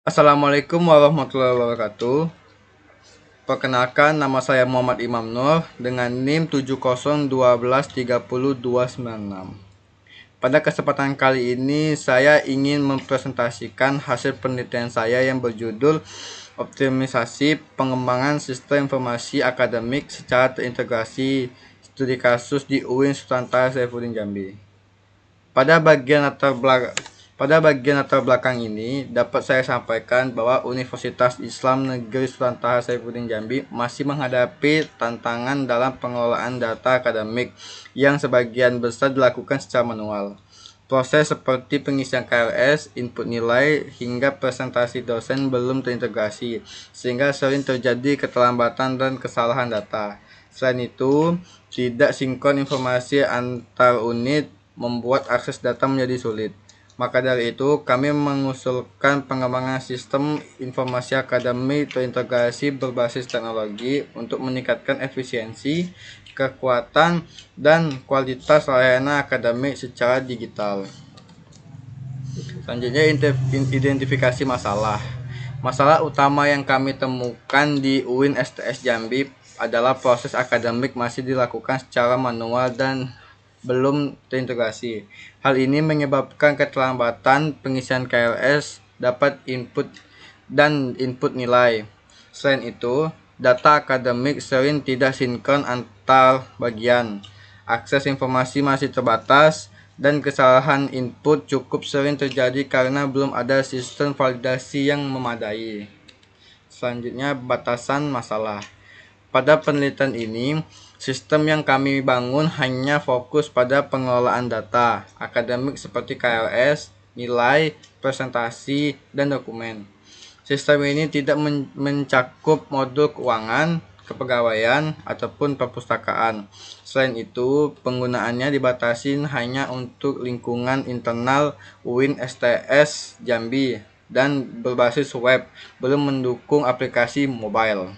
Assalamualaikum warahmatullahi wabarakatuh. Perkenalkan, nama saya Muhammad Imam Nur dengan NIM 7012130296. Pada kesempatan kali ini saya ingin mempresentasikan hasil penelitian saya yang berjudul Optimisasi Pengembangan Sistem Informasi Akademik secara terintegrasi Studi Kasus di UIN Nusantara Saifuddin Jambi. Pada bagian latar belakang ini dapat saya sampaikan bahwa Universitas Islam Negeri Nusantara Saifuddin Jambi masih menghadapi tantangan dalam pengelolaan data akademik yang sebagian besar dilakukan secara manual. Proses seperti pengisian KRS, input nilai, hingga presentasi dosen belum terintegrasi, sehingga sering terjadi keterlambatan dan kesalahan data. Selain itu, tidak sinkron informasi antar unit membuat akses data menjadi sulit. Maka dari itu, kami mengusulkan pengembangan sistem informasi akademik terintegrasi berbasis teknologi untuk meningkatkan efisiensi, kekuatan, dan kualitas layanan akademik secara digital. Selanjutnya, identifikasi masalah. Masalah utama yang kami temukan di UIN STS Jambi adalah proses akademik masih dilakukan secara manual dan belum terintegrasi. Hal ini menyebabkan keterlambatan pengisian KRS dapat input nilai. Selain itu, data akademik sering tidak sinkron antar bagian. Akses informasi masih terbatas dan kesalahan input cukup sering terjadi karena belum ada sistem validasi yang memadai. Selanjutnya, batasan masalah. Pada penelitian ini, sistem yang kami bangun hanya fokus pada pengelolaan data akademik seperti KRS, nilai, presentasi, dan dokumen. Sistem ini tidak mencakup modul keuangan, kepegawaian, ataupun perpustakaan. Selain itu, penggunaannya dibatasi hanya untuk lingkungan internal UIN STS Jambi dan berbasis web, belum mendukung aplikasi mobile.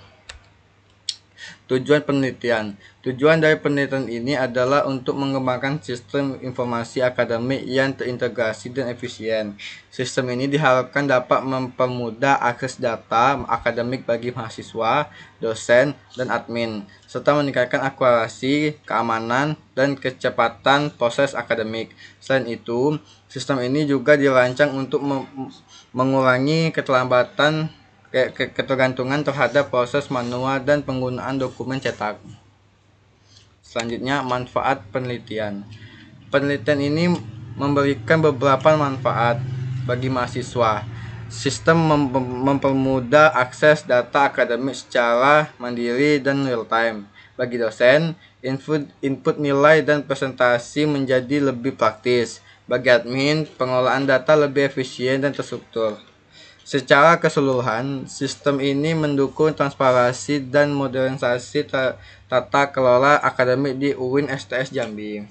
Tujuan penelitian. Tujuan dari penelitian ini adalah untuk mengembangkan sistem informasi akademik yang terintegrasi dan efisien. Sistem ini diharapkan dapat mempermudah akses data akademik bagi mahasiswa, dosen, dan admin, serta meningkatkan akurasi, keamanan, dan kecepatan proses akademik. Selain itu, sistem ini juga dirancang untuk mengurangi ketergantungan terhadap proses manual dan penggunaan dokumen cetak. Selanjutnya, manfaat penelitian. Penelitian ini memberikan beberapa manfaat bagi mahasiswa. Sistem mempermudah akses data akademik secara mandiri dan real time. Bagi dosen, input nilai dan presentasi menjadi lebih praktis. Bagi admin, pengelolaan data lebih efisien dan terstruktur. Secara keseluruhan, sistem ini mendukung transparansi dan modernisasi tata kelola akademik di UIN STS Jambi.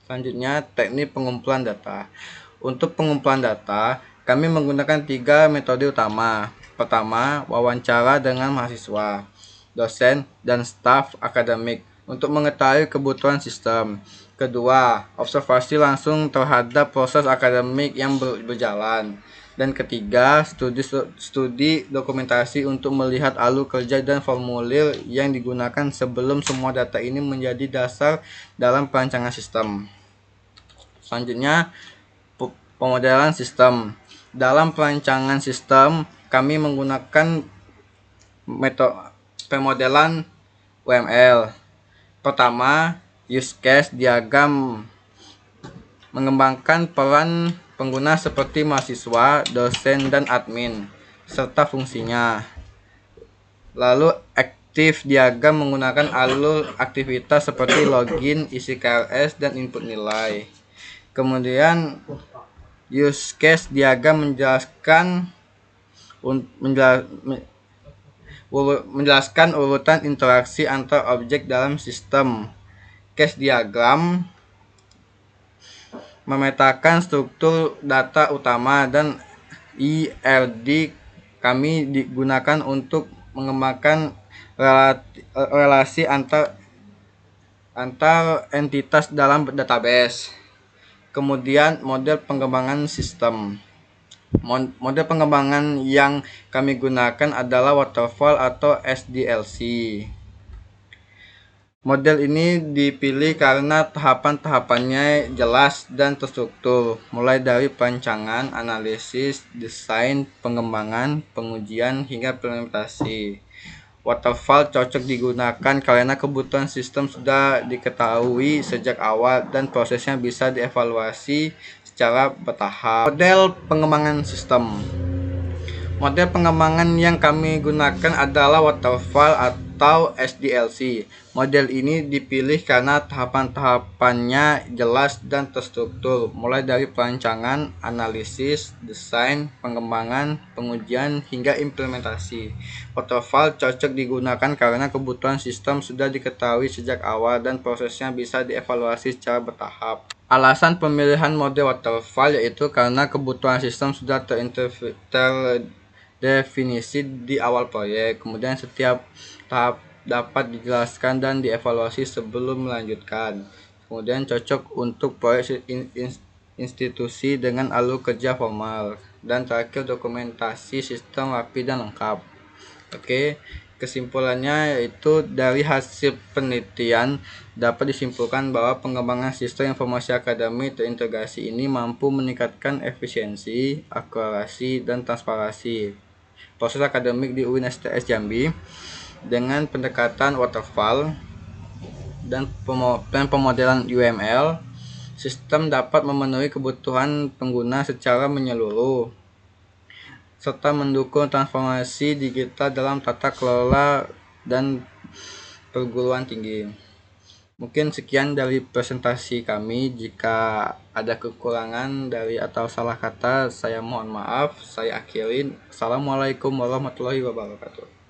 Selanjutnya, teknik pengumpulan data. Untuk pengumpulan data, kami menggunakan 3 metode utama. Pertama, wawancara dengan mahasiswa, dosen, dan staf akademik untuk mengetahui kebutuhan sistem. Kedua, observasi langsung terhadap proses akademik yang berjalan. Dan ketiga, studi dokumentasi untuk melihat alur kerja dan formulir yang digunakan sebelum semua data ini menjadi dasar dalam perancangan sistem. Selanjutnya, pemodelan sistem. Dalam perancangan sistem, kami menggunakan metode pemodelan UML. Pertama, use case diagram mengembangkan peran pengguna seperti mahasiswa, dosen, dan admin, serta fungsinya. Lalu, active diagram menggunakan alur aktivitas seperti login, isi KRS, dan input nilai. Kemudian, use case diagram menjelaskan urutan interaksi antar objek dalam sistem. Case diagram memetakan struktur data utama, dan IRD kami digunakan untuk mengembangkan relasi antar entitas dalam database. Kemudian, model pengembangan sistem. Mode pengembangan yang kami gunakan adalah waterfall atau SDLC. Model ini dipilih karena tahapan-tahapannya jelas dan terstruktur, mulai dari perancangan, analisis, desain, pengembangan, pengujian, hingga implementasi. Waterfall cocok digunakan karena kebutuhan sistem sudah diketahui sejak awal dan prosesnya bisa dievaluasi secara bertahap. Model pengembangan sistem. Model pengembangan yang kami gunakan adalah waterfall atau SDLC. Model ini dipilih karena tahapan-tahapannya jelas dan terstruktur, mulai dari perancangan, analisis, desain, pengembangan, pengujian, hingga implementasi. Waterfall cocok digunakan karena kebutuhan sistem sudah diketahui sejak awal dan prosesnya bisa dievaluasi secara bertahap. Alasan pemilihan mode waterfall yaitu karena kebutuhan sistem sudah terdefinisi di awal proyek, kemudian setiap tahap dapat dijelaskan dan dievaluasi sebelum melanjutkan. Kemudian cocok untuk proyek institusi dengan alur kerja formal. Dan terakhir, dokumentasi sistem rapi dan lengkap. Oke, kesimpulannya yaitu dari hasil penelitian dapat disimpulkan bahwa pengembangan sistem informasi akademik terintegrasi ini mampu meningkatkan efisiensi, akurasi, dan transparansi proses akademik di UIN STS Jambi dengan pendekatan waterfall dan pemodelan UML. Sistem dapat memenuhi kebutuhan pengguna secara menyeluruh serta mendukung transformasi digital dalam tata kelola dan perguruan tinggi. Mungkin sekian dari presentasi kami. Jika ada kekurangan dari atau salah kata, saya mohon maaf. Saya akhirin. Assalamualaikum warahmatullahi wabarakatuh.